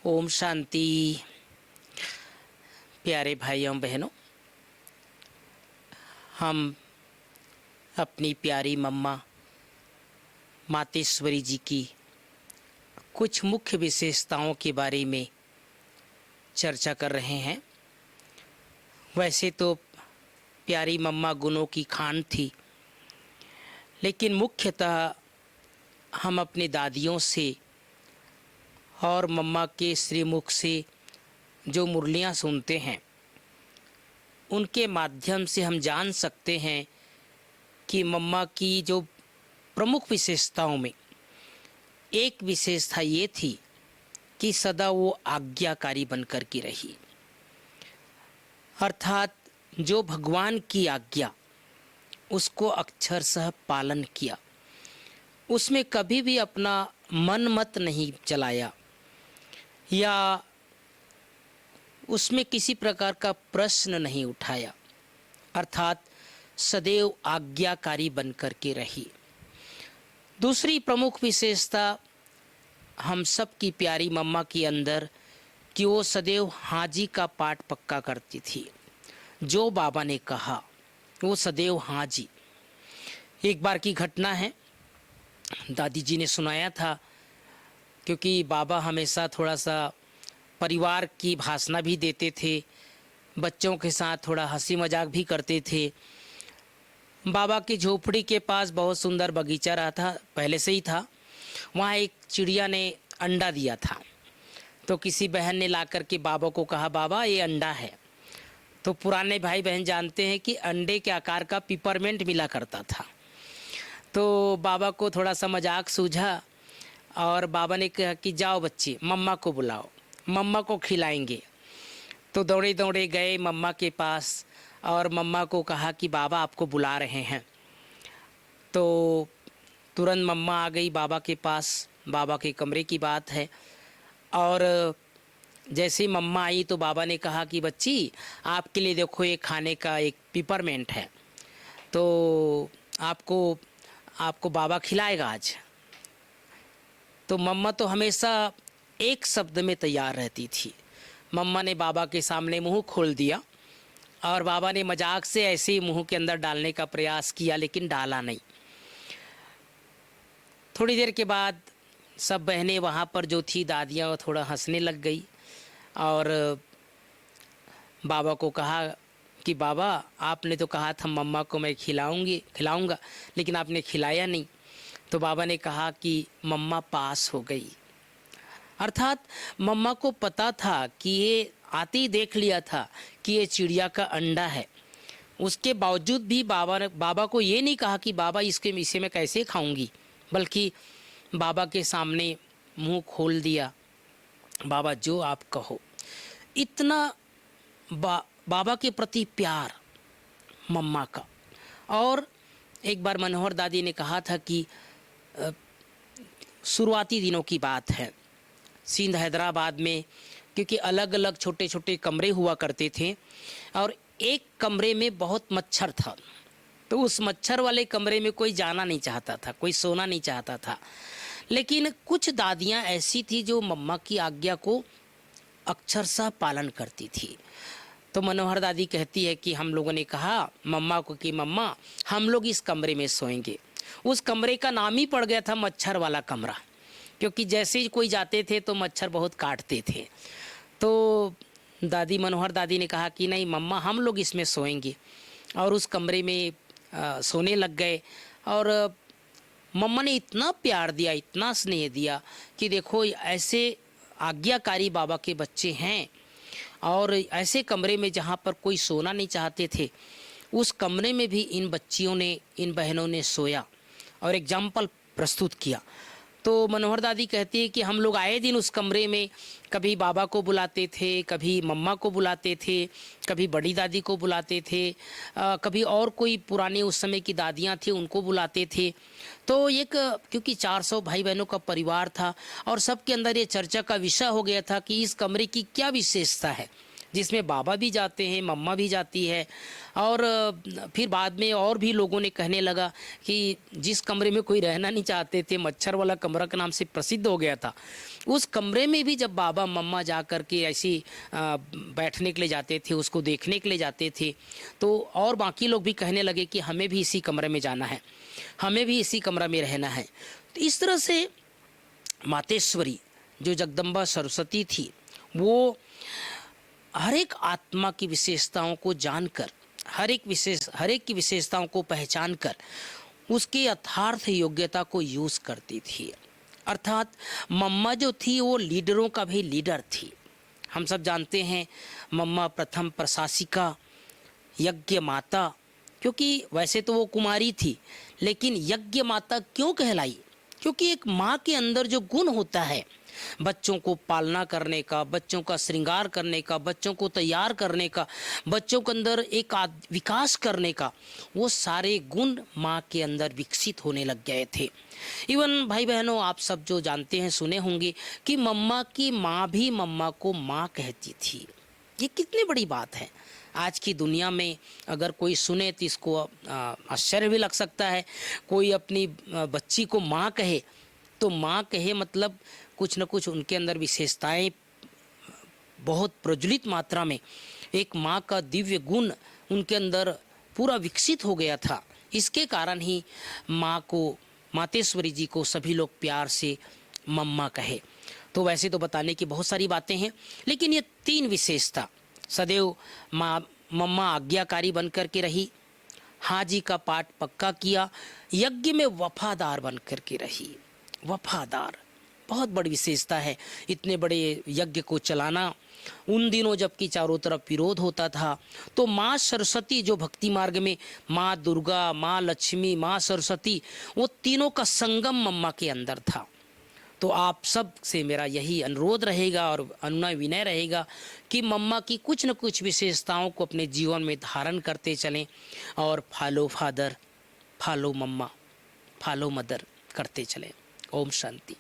ओम शांति। प्यारे भाइयों बहनों, हम अपनी प्यारी मम्मा मातेश्वरी जी की कुछ मुख्य विशेषताओं के बारे में चर्चा कर रहे हैं। वैसे तो प्यारी मम्मा गुणों की खान थी, लेकिन मुख्यतः हम अपनी दादियों से और मम्मा के श्रीमुख से जो मुरलियाँ सुनते हैं, उनके माध्यम से हम जान सकते हैं कि मम्मा की जो प्रमुख विशेषताओं में एक विशेषता ये थी कि सदा वो आज्ञाकारी बनकर की रही। अर्थात जो भगवान की आज्ञा, उसको अक्षरशः पालन किया। उसमें कभी भी अपना मन मत नहीं चलाया या उसमें किसी प्रकार का प्रश्न नहीं उठाया। अर्थात सदैव आज्ञाकारी बनकर के रही। दूसरी प्रमुख विशेषता हम सब की प्यारी मम्मा के अंदर कि वो सदैव हाजी का पाठ पक्का करती थी। जो बाबा ने कहा वो सदैव हाजी। एक बार की घटना है, दादी जी ने सुनाया था, क्योंकि बाबा हमेशा थोड़ा सा परिवार की भाषण भी देते थे, बच्चों के साथ थोड़ा हंसी मजाक भी करते थे। बाबा की झोपड़ी के पास बहुत सुंदर बगीचा रहा था, पहले से ही था। वहाँ एक चिड़िया ने अंडा दिया था, तो किसी बहन ने ला कर के बाबा को कहा, बाबा ये अंडा है। तो पुराने भाई बहन जानते हैं कि अंडे के आकार का पिपरमेंट मिला करता था। तो बाबा को थोड़ा सा मजाक सूझा और बाबा ने कहा कि जाओ बच्चे, मम्मा को बुलाओ, मम्मा को खिलाएंगे। तो दौड़े दौड़े गए मम्मा के पास और मम्मा को कहा कि बाबा आपको बुला रहे हैं। तो तुरंत मम्मा आ गई बाबा के पास। बाबा के कमरे की बात है, और जैसे ही मम्मा आई तो बाबा ने कहा कि बच्ची, आपके लिए देखो ये खाने का एक पिपरमेंट है, तो आपको बाबा खिलाएगा आज। तो मम्मा तो हमेशा एक शब्द में तैयार रहती थी। मम्मा ने बाबा के सामने मुंह खोल दिया और बाबा ने मजाक से ऐसे ही मुंह के अंदर डालने का प्रयास किया, लेकिन डाला नहीं। थोड़ी देर के बाद सब बहनें वहाँ पर जो थी, दादियाँ, थोड़ा हंसने लग गई और बाबा को कहा कि बाबा आपने तो कहा था मम्मा को मैं खिलाऊंगा, लेकिन आपने खिलाया नहीं। तो बाबा ने कहा कि मम्मा पास हो गई। अर्थात मम्मा को पता था कि ये आते ही देख लिया था कि ये चिड़िया का अंडा है। उसके बावजूद भी बाबा को ये नहीं कहा कि बाबा इसे मैं कैसे खाऊंगी, बल्कि बाबा के सामने मुंह खोल दिया, बाबा जो आप कहो। इतना बाबा के प्रति प्यार मम्मा का। और एक बार मनोहर दादी ने कहा था कि शुरुआती दिनों की बात है, सिंध हैदराबाद में, क्योंकि अलग अलग छोटे छोटे कमरे हुआ करते थे और एक कमरे में बहुत मच्छर था। तो उस मच्छर वाले कमरे में कोई जाना नहीं चाहता था, कोई सोना नहीं चाहता था। लेकिन कुछ दादियाँ ऐसी थी जो मम्मा की आज्ञा को अक्षरशः पालन करती थी। तो मनोहर दादी कहती है कि हम लोगों ने कहा मम्मा को कि मम्मा हम लोग इस कमरे में सोएंगे। उस कमरे का नाम ही पड़ गया था मच्छर वाला कमरा, क्योंकि जैसे ही कोई जाते थे तो मच्छर बहुत काटते थे। तो मनोहर दादी ने कहा कि नहीं मम्मा, हम लोग इसमें सोएंगे, और उस कमरे में सोने लग गए। और मम्मा ने इतना प्यार दिया, इतना स्नेह दिया कि देखो ऐसे आज्ञाकारी बाबा के बच्चे हैं। और ऐसे कमरे में जहाँ पर कोई सोना नहीं चाहते थे, उस कमरे में भी इन बच्चियों ने, इन बहनों ने सोया और एग्जाम्पल प्रस्तुत किया। तो मनोहर दादी कहती है कि हम लोग आए दिन उस कमरे में कभी बाबा को बुलाते थे, कभी मम्मा को बुलाते थे, कभी बड़ी दादी को बुलाते थे, कभी और कोई पुरानी उस समय की दादियाँ थी उनको बुलाते थे। तो एक, क्योंकि 400 भाई बहनों का परिवार था और सबके अंदर ये चर्चा का विषय हो गया था कि इस कमरे की क्या विशेषता है, जिसमें बाबा भी जाते हैं, मम्मा भी जाती है। और फिर बाद में और भी लोगों ने कहने लगा कि जिस कमरे में कोई रहना नहीं चाहते थे, मच्छर वाला कमरा के नाम से प्रसिद्ध हो गया था, उस कमरे में भी जब बाबा मम्मा जा कर के ऐसी बैठने के लिए जाते थे, उसको देखने के लिए जाते थे, तो और बाकी लोग भी कहने लगे कि हमें भी इसी कमरे में जाना है, हमें भी इसी कमरा में रहना है। तो इस तरह से मातेश्वरी जो जगदम्बा सरस्वती थी, वो हर एक आत्मा की विशेषताओं को जानकर, हर एक की विशेषताओं को पहचान कर उसके यथार्थ योग्यता को यूज़ करती थी। अर्थात मम्मा जो थी वो लीडरों का भी लीडर थी। हम सब जानते हैं मम्मा प्रथम प्रशासिका, यज्ञ माता, क्योंकि वैसे तो वो कुमारी थी, लेकिन यज्ञ माता क्यों कहलाई? क्योंकि एक माँ के अंदर जो गुण होता है, बच्चों को पालना करने का, बच्चों का श्रृंगार करने का, बच्चों को तैयार करने का, बच्चों के अंदर एक विकास करने का, वो सारे गुण माँ के अंदर विकसित होने लग गए थे। इवन भाई बहनों, आप सब जो जानते हैं, सुने होंगे कि मम्मा की माँ भी मम्मा को माँ कहती थी। ये कितनी बड़ी बात है। आज की दुनिया में अगर कोई सुने तो इसको आश्चर्य भी लग सकता है। कोई अपनी बच्ची को माँ कहे, तो माँ कहे मतलब कुछ न कुछ उनके अंदर विशेषताएं बहुत प्रज्वलित मात्रा में, एक माँ का दिव्य गुण उनके अंदर पूरा विकसित हो गया था। इसके कारण ही माँ को, मातेश्वरी जी को सभी लोग प्यार से मम्मा कहे। तो वैसे तो बताने की बहुत सारी बातें हैं, लेकिन ये 3 विशेषता, सदैव मम्मा आज्ञाकारी बन कर के रही, हाजी का पाठ पक्का किया, यज्ञ में वफादार बन कर के रही। वफादार बहुत बड़ी विशेषता है। इतने बड़े यज्ञ को चलाना, उन दिनों जबकि चारों तरफ विरोध होता था, तो माँ सरस्वती जो भक्ति मार्ग में माँ दुर्गा, माँ लक्ष्मी, माँ सरस्वती, वो तीनों का संगम मम्मा के अंदर था। तो आप सब से मेरा यही अनुरोध रहेगा और अनुनय विनय रहेगा कि मम्मा की कुछ न कुछ विशेषताओं को अपने जीवन में धारण करते चलें और फॉलो फादर, फॉलो मम्मा, फॉलो मदर करते चलें। ओम शांति।